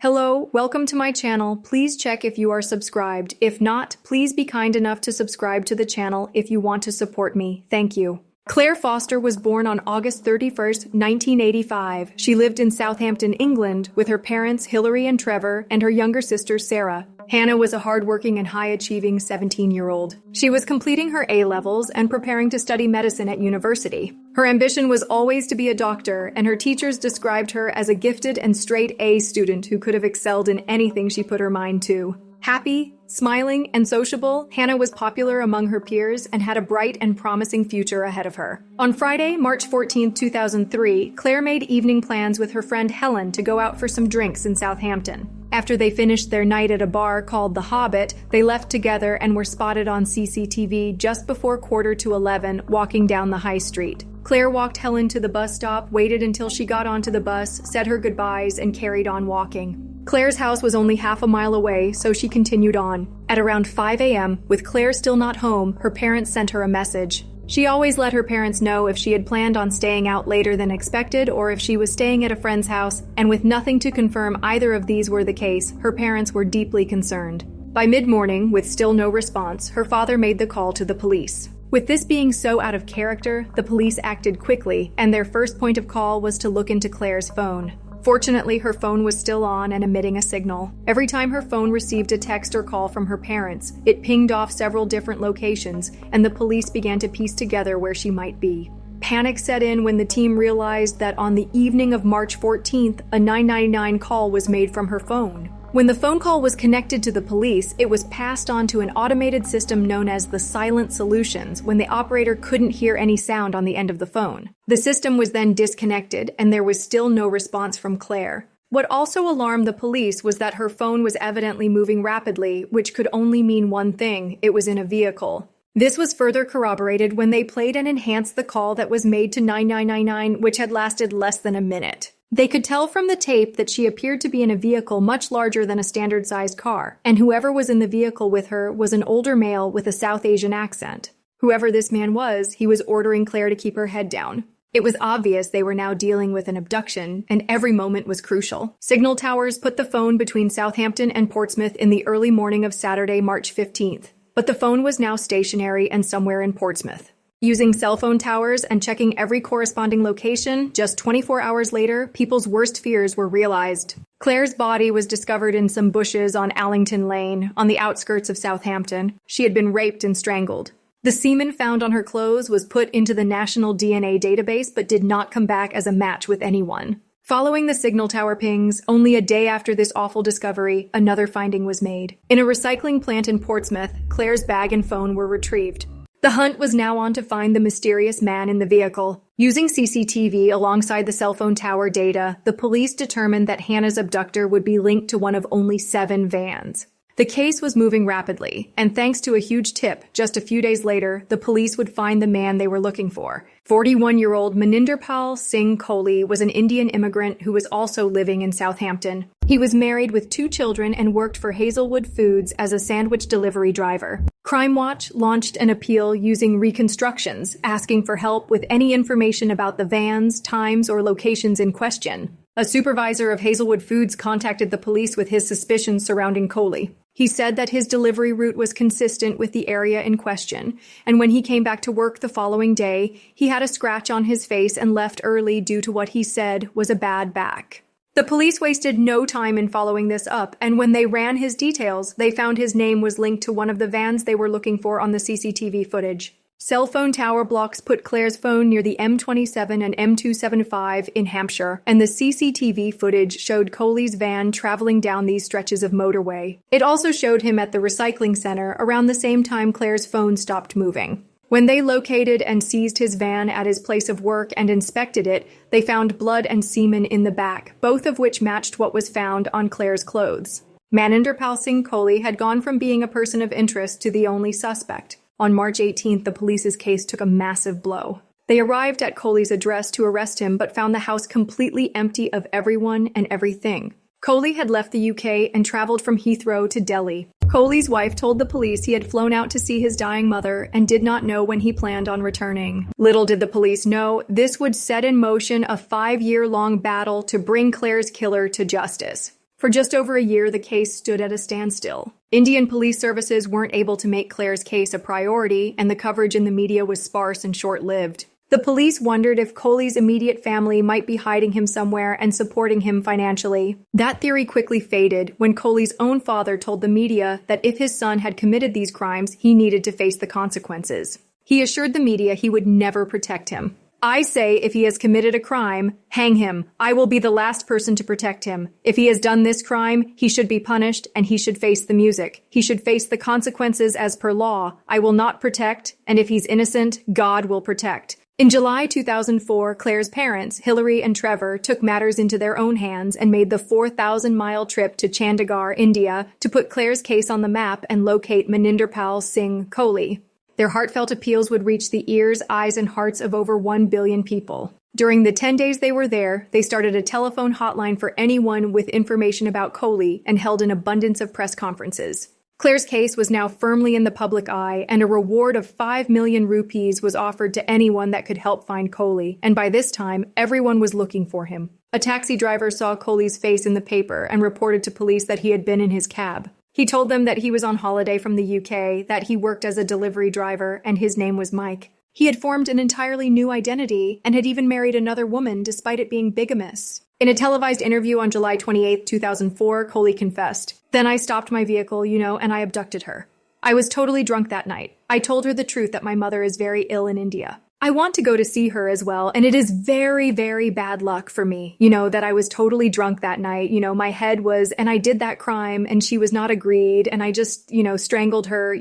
Hello, welcome to my channel. Please check if you are subscribed. If not, please be kind enough to subscribe to the channel if you want to support me. Thank you. Clare Foster was born on August 31st, 1985. She lived in Southampton, England, with her parents Hilary and Trevor and her younger sister Sarah. Hannah was a hardworking and high-achieving 17-year-old. She was completing her A-levels and preparing to study medicine at university. Her ambition was always to be a doctor, and her teachers described her as a gifted and straight-A student who could have excelled in anything she put her mind to. Happy, smiling, and sociable, Hannah was popular among her peers and had a bright and promising future ahead of her. On Friday, March 14, 2003, Clare made evening plans with her friend Helen to go out for some drinks in Southampton. After they finished their night at a bar called The Hobbit, they left together and were spotted on CCTV just before 11:15 walking down the high street. Clare walked Helen to the bus stop, waited until she got onto the bus, said her goodbyes, and carried on walking. Clare's house was only half a mile away, so she continued on. At around 5 a.m., with Clare still not home, her parents sent her a message. She always let her parents know if she had planned on staying out later than expected or if she was staying at a friend's house, and with nothing to confirm either of these were the case, her parents were deeply concerned. By mid-morning, with still no response, her father made the call to the police. With this being so out of character, the police acted quickly, and their first point of call was to look into Clare's phone. Fortunately, her phone was still on and emitting a signal. Every time her phone received a text or call from her parents, it pinged off several different locations, and the police began to piece together where she might be. Panic set in when the team realized that on the evening of March 14th, a 999 call was made from her phone. When the phone call was connected to the police, it was passed on to an automated system known as the silent solutions when the operator couldn't hear any sound on the end of the phone. The system was then disconnected, and there was still no response from Clare. What also alarmed the police was that her phone was evidently moving rapidly, which could only mean one thing: it was in a vehicle. This was further corroborated when they played and enhanced the call that was made to 9999, which had lasted less than a minute. They could tell from the tape that she appeared to be in a vehicle much larger than a standard-sized car, and whoever was in the vehicle with her was an older male with a South Asian accent. Whoever this man was, he was ordering Clare to keep her head down. It was obvious they were now dealing with an abduction, and every moment was crucial. Signal towers put the phone between Southampton and Portsmouth in the early morning of Saturday, March 15th, but the phone was now stationary and somewhere in Portsmouth. Using cell phone towers and checking every corresponding location, just 24 hours later, people's worst fears were realized. Clare's body was discovered in some bushes on Allington Lane, on the outskirts of Southampton. She had been raped and strangled. The semen found on her clothes was put into the National DNA database but did not come back as a match with anyone. Following the signal tower pings, only a day after this awful discovery, another finding was made. In a recycling plant in Portsmouth, Clare's bag and phone were retrieved. The hunt was now on to find the mysterious man in the vehicle. Using CCTV alongside the cell phone tower data, the police determined that Hannah's abductor would be linked to one of only 7 vans. The case was moving rapidly, and thanks to a huge tip, just a few days later, the police would find the man they were looking for. 41-year-old Maninderpal Singh Kohli was an Indian immigrant who was also living in Southampton. He was married with 2 children and worked for Hazelwood Foods as a sandwich delivery driver. Crime Watch launched an appeal using reconstructions, asking for help with any information about the vans, times, or locations in question. A supervisor of Hazelwood Foods contacted the police with his suspicions surrounding Kohli. He said that his delivery route was consistent with the area in question, and when he came back to work the following day, he had a scratch on his face and left early due to what he said was a bad back. The police wasted no time in following this up, and when they ran his details, they found his name was linked to one of the vans they were looking for on the CCTV footage. Cell phone tower blocks put Clare's phone near the M27 and M275 in Hampshire, and the CCTV footage showed Kohli's van traveling down these stretches of motorway. It also showed him at the recycling center around the same time Clare's phone stopped moving. When they located and seized his van at his place of work and inspected it, they found blood and semen in the back, both of which matched what was found on Clare's clothes. Maninderpal Singh Kohli had gone from being a person of interest to the only suspect. On March 18th, the police's case took a massive blow. They arrived at Kohli's address to arrest him, but found the house completely empty of everyone and everything. Kohli had left the UK and traveled from Heathrow to Delhi. Kohli's wife told the police he had flown out to see his dying mother and did not know when he planned on returning. Little did the police know, this would set in motion a 5-year-long battle to bring Clare's killer to justice. For just over a year, the case stood at a standstill. Indian police services weren't able to make Clare's case a priority, and the coverage in the media was sparse and short-lived. The police wondered if Coley's immediate family might be hiding him somewhere and supporting him financially. That theory quickly faded when Coley's own father told the media that if his son had committed these crimes, he needed to face the consequences. He assured the media he would never protect him. "I say if he has committed a crime, hang him. I will be the last person to protect him. If he has done this crime, he should be punished and he should face the music. He should face the consequences as per law. I will not protect, and if he's innocent, God will protect." In July 2004, Clare's parents, Hilary and Trevor, took matters into their own hands and made the 4,000-mile trip to Chandigarh, India, to put Clare's case on the map and locate Maninderpal Singh Coley. Their heartfelt appeals would reach the ears, eyes, and hearts of over 1 billion people. During the 10 days they were there, they started a telephone hotline for anyone with information about Coley and held an abundance of press conferences. Clare's case was now firmly in the public eye, and a reward of 5 million rupees was offered to anyone that could help find Coley, and by this time, everyone was looking for him. A taxi driver saw Coley's face in the paper and reported to police that he had been in his cab. He told them that he was on holiday from the UK, that he worked as a delivery driver, and his name was Mike. He had formed an entirely new identity and had even married another woman despite it being bigamous. In a televised interview on July 28, 2004, Coley confessed, "Then I stopped my vehicle, and I abducted her. I was totally drunk that night. I told her the truth that my mother is very ill in India. I want to go to see her as well, and it is very, very bad luck for me, that I was totally drunk that night. My head was, and I did that crime, and she was not agreed, and I just, strangled her,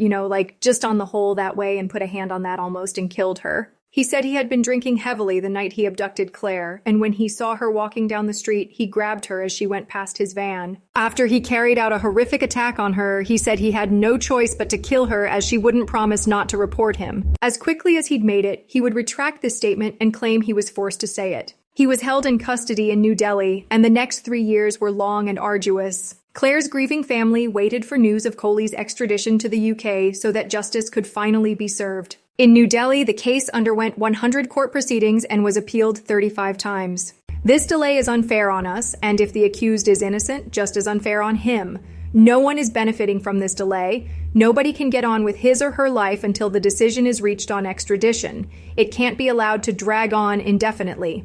just on the hole that way and put a hand on that almost and killed her." He said he had been drinking heavily the night he abducted Clare, and when he saw her walking down the street, he grabbed her as she went past his van. After he carried out a horrific attack on her, he said he had no choice but to kill her as she wouldn't promise not to report him. As quickly as he'd made it, he would retract this statement and claim he was forced to say it. He was held in custody in New Delhi, and the next 3 years were long and arduous. Clare's grieving family waited for news of Coley's extradition to the UK so that justice could finally be served. In New Delhi, the case underwent 100 court proceedings and was appealed 35 times. This delay is unfair on us, and if the accused is innocent, just as unfair on him. No one is benefiting from this delay. Nobody can get on with his or her life until the decision is reached on extradition. It can't be allowed to drag on indefinitely.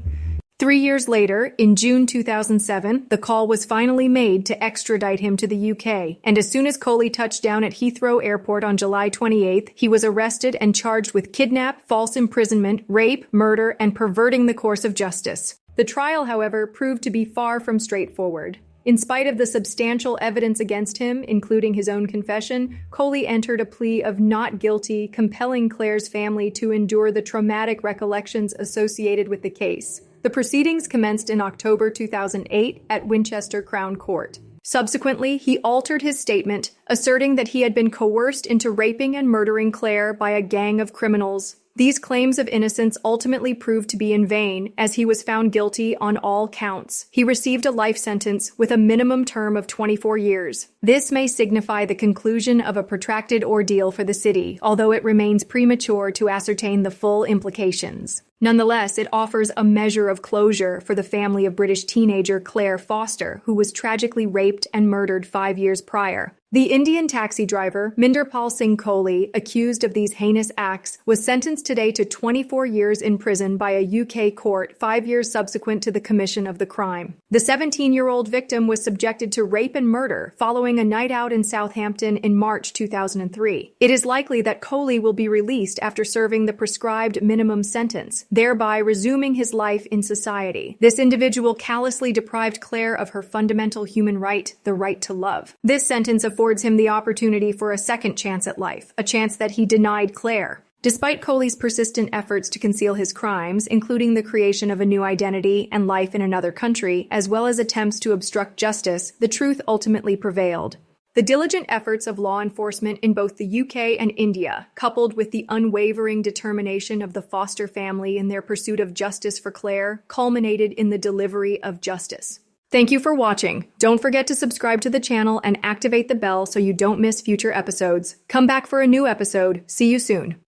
3 years later, in June 2007, the call was finally made to extradite him to the UK, and as soon as Coley touched down at Heathrow Airport on July 28th, he was arrested and charged with kidnap, false imprisonment, rape, murder, and perverting the course of justice. The trial, however, proved to be far from straightforward. In spite of the substantial evidence against him, including his own confession, Coley entered a plea of not guilty, compelling Clare's family to endure the traumatic recollections associated with the case. The proceedings commenced in October 2008 at Winchester Crown Court. Subsequently, he altered his statement, asserting that he had been coerced into raping and murdering Clare by a gang of criminals. These claims of innocence ultimately proved to be in vain, as he was found guilty on all counts. He received a life sentence with a minimum term of 24 years. This may signify the conclusion of a protracted ordeal for the city, although it remains premature to ascertain the full implications. Nonetheless, it offers a measure of closure for the family of British teenager Clare Foster, who was tragically raped and murdered 5 years prior. The Indian taxi driver, Maninderpal Singh Coley, accused of these heinous acts, was sentenced today to 24 years in prison by a UK court 5 years subsequent to the commission of the crime. The 17-year-old victim was subjected to rape and murder following a night out in Southampton in March 2003. It is likely that Coley will be released after serving the prescribed minimum sentence, thereby resuming his life in society. This individual callously deprived Clare of her fundamental human right, the right to love. This sentence affords him the opportunity for a second chance at life, a chance that he denied Clare. Despite Coley's persistent efforts to conceal his crimes, including the creation of a new identity and life in another country, as well as attempts to obstruct justice, the truth ultimately prevailed. The diligent efforts of law enforcement in both the UK and India, coupled with the unwavering determination of the Foster family in their pursuit of justice for Clare, culminated in the delivery of justice. Thank you for watching. Don't forget to subscribe to the channel and activate the bell so you don't miss future episodes. Come back for a new episode. See you soon.